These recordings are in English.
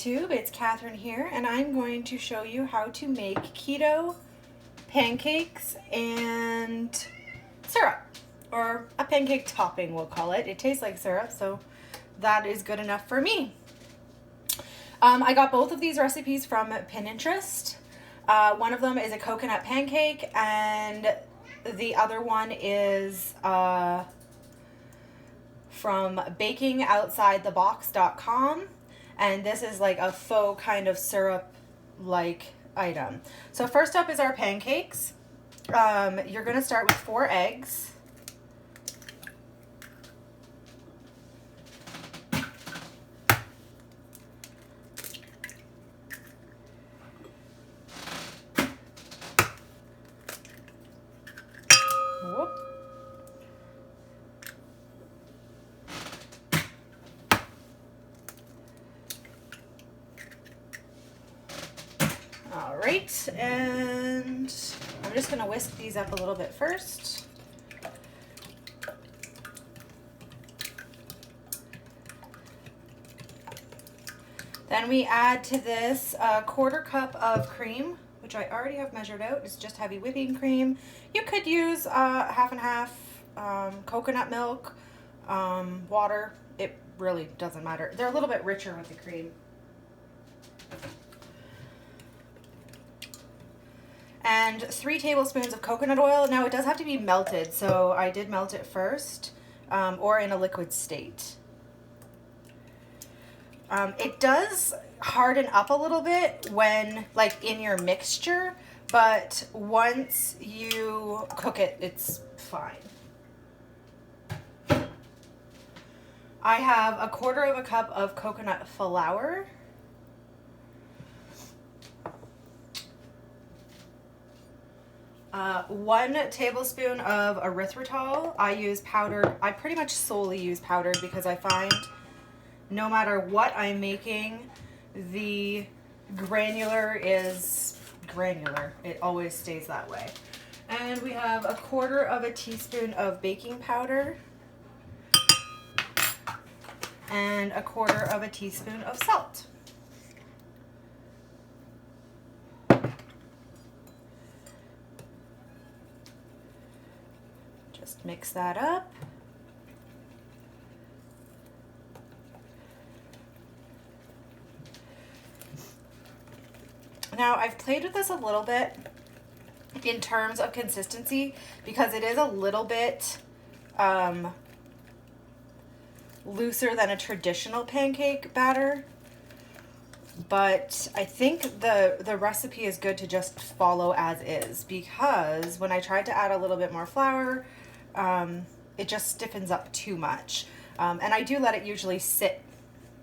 YouTube, it's Catherine here, and I'm going to show you how to make keto pancakes and syrup, or a pancake topping we'll call it. It tastes like syrup, so that is good enough for me. I got both of these recipes from Pinterest. One of them is a coconut pancake, and the other one is from bakingoutsidethebox.com, and this is like a faux kind of syrup like item. So first up is our pancakes. You're going to start with 4 eggs. Whoop. All right, and I'm just going to whisk these up a little bit first. Then we add to this a 1/4 cup of cream, which I already have measured out. It's just heavy whipping cream. You could use half and half coconut milk, water. It really doesn't matter. They're a little bit richer with the cream. And 3 tablespoons of coconut oil. Now it does have to be melted, so I did melt it first, or in a liquid state. It does harden up a little bit when, like, in your mixture, but once you cook it, it's fine. I have a 1/4 cup of coconut flour. One tablespoon of erythritol. I use powdered. I pretty much solely use powdered because I find no matter what I'm making, the granular is granular. It always stays that way. And we have a 1/4 teaspoon of baking powder and a 1/4 teaspoon of salt. Just mix that up. Now, I've played with this a little bit in terms of consistency because it is a little bit looser than a traditional pancake batter. But I think the recipe is good to just follow as is, because when I tried to add a little bit more flour, it just stiffens up too much. And I do let it usually sit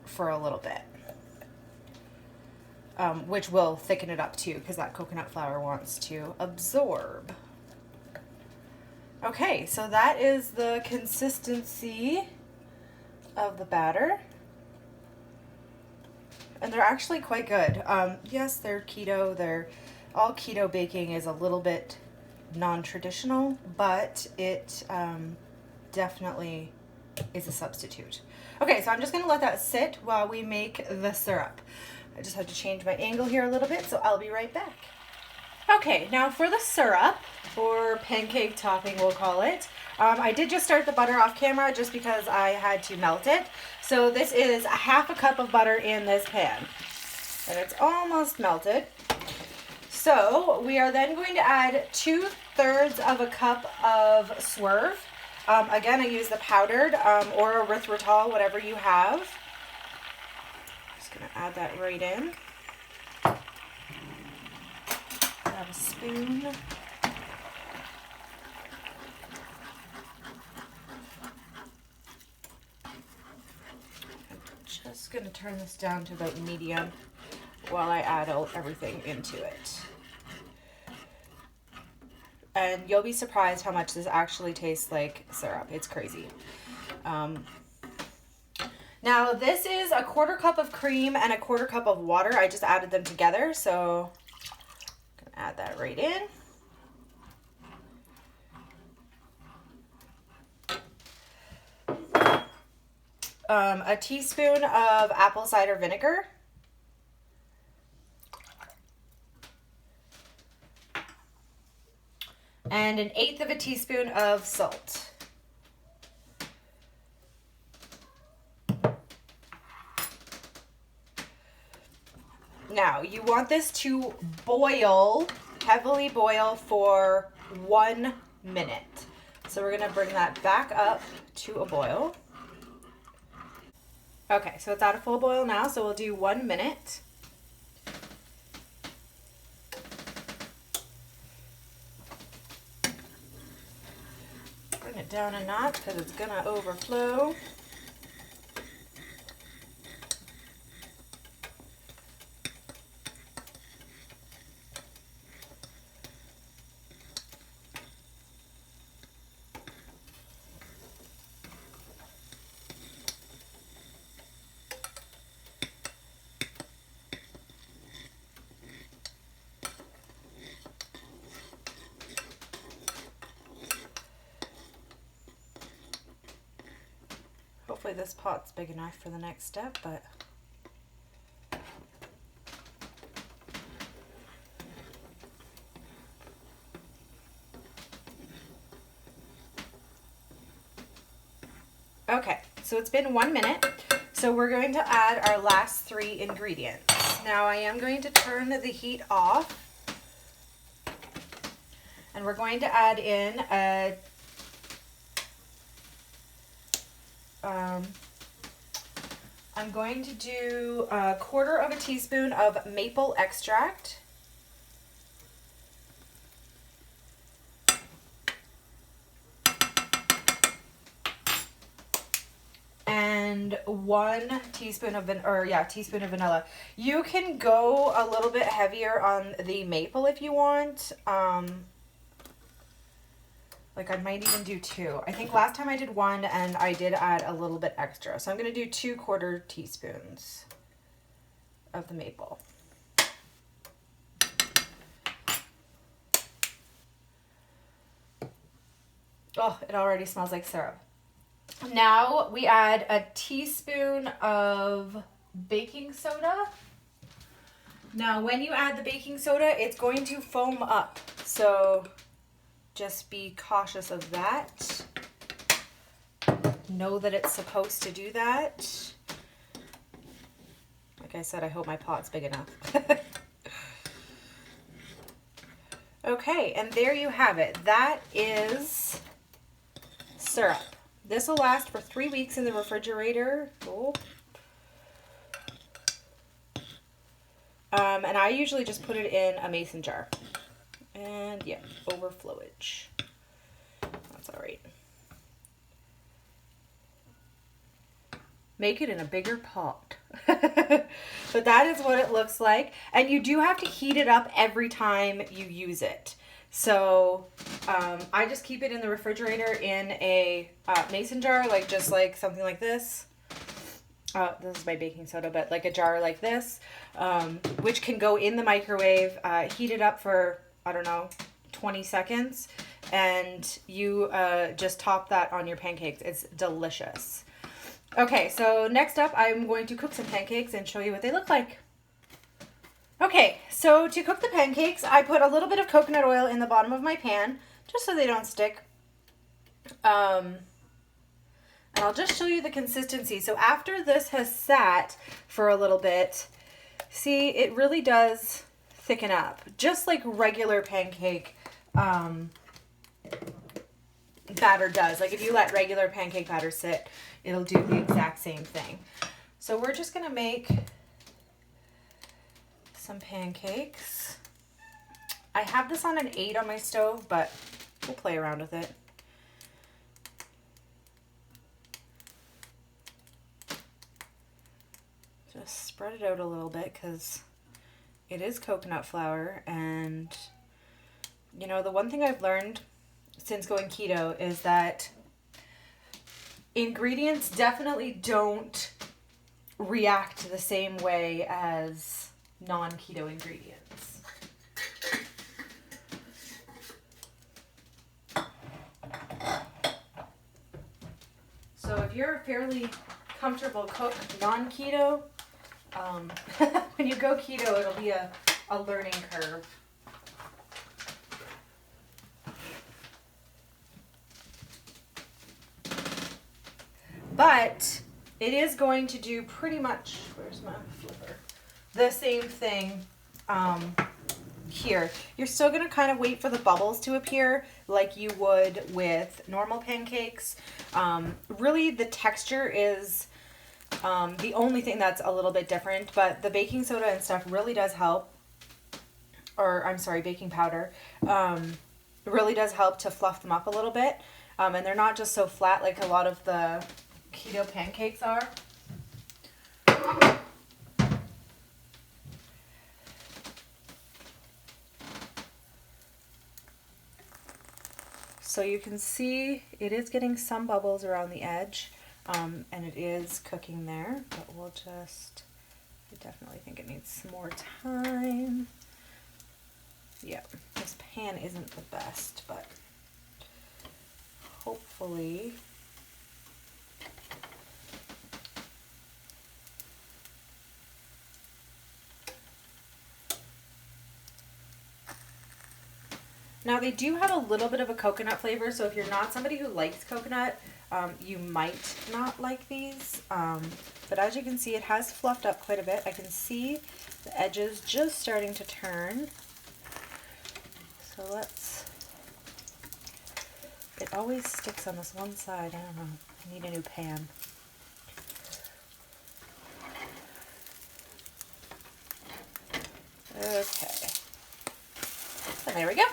for a little bit. Which will thicken it up too, because that coconut flour wants to absorb. Okay, so that is the consistency of the batter. And they're actually quite good. Yes, they're keto. All keto baking is a little bit non-traditional, but it definitely is a substitute. Okay, so I'm just gonna let that sit while we make the syrup. I just had to change my angle here a little bit, so I'll be right back. Okay, now for the syrup, or pancake topping we'll call it, I did just start the butter off camera just because I had to melt it. So this is a 1/2 cup of butter in this pan, and it's almost melted. So we are then going to add 2/3 cup of swerve. Again, I use the powdered or erythritol, whatever you have. Gonna add that right in. Grab a spoon. I'm just gonna turn this down to about medium while I add everything into it. And you'll be surprised how much this actually tastes like syrup. It's crazy. Now this is a 1/4 cup of cream and a 1/4 cup of water. I just added them together, so I'm gonna add that right in. A teaspoon of apple cider vinegar. and 1/8 of a teaspoon of salt. Now, you want this to boil, heavily boil for 1 minute. So we're gonna bring that back up to a boil. Okay, so it's at a full boil now, so we'll do 1 minute. Bring it down a notch because it's gonna overflow. Hopefully this pot's big enough for the next step, but okay, so it's been 1 minute. So we're going to add our last 3 ingredients. Now I am going to turn the heat off, and we're going to add in I'm going to do 1/4 of a teaspoon of maple extract. And 1 teaspoon of teaspoon of vanilla. You can go a little bit heavier on the maple if you want. Like I might even do 2. I think last time I did 1 and I did add a little bit extra. So I'm going to do 2 1/4 teaspoons of the maple. Oh, it already smells like syrup. Now we add a teaspoon of baking soda. Now when you add the baking soda, it's going to foam up. So just be cautious of that. Know that it's supposed to do that. Like I said, I hope my pot's big enough. Okay, and there you have it. That is syrup. This will last for 3 weeks in the refrigerator. Oh. And I usually just put it in a mason jar. And yeah, overflowage. That's all right. Make it in a bigger pot. But that is what it looks like. And you do have to heat it up every time you use it. So I just keep it in the refrigerator in a mason jar, like just like something like this. This is my baking soda, but like a jar like this, which can go in the microwave, heat it up for, I don't know, 20 seconds, and you just top that on your pancakes. It's delicious. Okay, so next up, I'm going to cook some pancakes and show you what they look like. Okay, so to cook the pancakes, I put a little bit of coconut oil in the bottom of my pan, just so they don't stick. And I'll just show you the consistency. So after this has sat for a little bit, see, it really does thicken up, just like regular pancake batter does. Like if you let regular pancake batter sit, it'll do the exact same thing. So we're just gonna make some pancakes. I have this on an 8 on my stove, but we'll play around with it. Just spread it out a little bit because it is coconut flour, and you know, the one thing I've learned since going keto is that ingredients definitely don't react the same way as non-keto ingredients. So if you're a fairly comfortable cook non-keto, when you go keto, it'll be a learning curve. But it is going to do pretty much, where's my flipper? The same thing here. You're still going to kind of wait for the bubbles to appear like you would with normal pancakes. Really, the texture is the only thing that's a little bit different, but the baking soda and stuff really does help. Or, I'm sorry, baking powder. Really does help to fluff them up a little bit. And they're not just so flat like a lot of the keto pancakes are. So you can see it is getting some bubbles around the edge, and it is cooking there, but we'll just, I definitely think it needs some more time. Yeah, this pan isn't the best, but hopefully now they do have a little bit of a coconut flavor, so if you're not somebody who likes coconut, you might not like these. But as you can see, it has fluffed up quite a bit. I can see the edges just starting to turn. So let's, it always sticks on this one side. I don't know. I need a new pan. Okay. And there we go.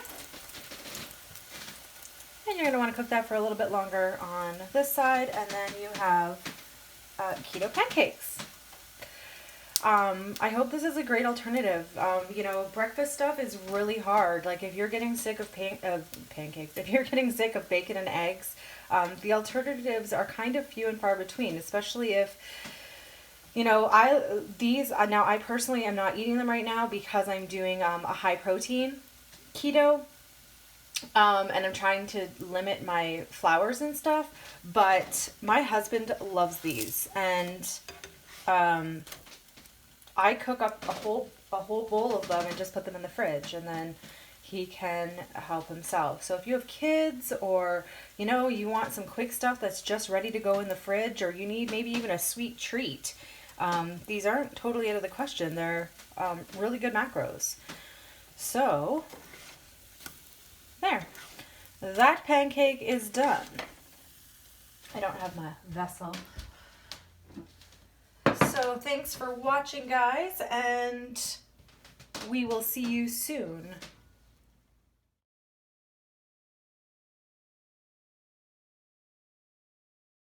And you're going to want to cook that for a little bit longer on this side, and then you have keto pancakes. I hope this is a great alternative. You know, breakfast stuff is really hard. Like if you're getting sick of pancakes, if you're getting sick of bacon and eggs, the alternatives are kind of few and far between, especially if, you know, now I personally am not eating them right now because I'm doing a high protein keto. And I'm trying to limit my flours and stuff, but my husband loves these, and I cook up a whole bowl of them and just put them in the fridge, and then he can help himself. So if you have kids, or you know, you want some quick stuff that's just ready to go in the fridge, or you need maybe even a sweet treat, these aren't totally out of the question. They're really good macros. So there, that pancake is done. I don't have my vessel. So thanks for watching, guys, and we will see you soon.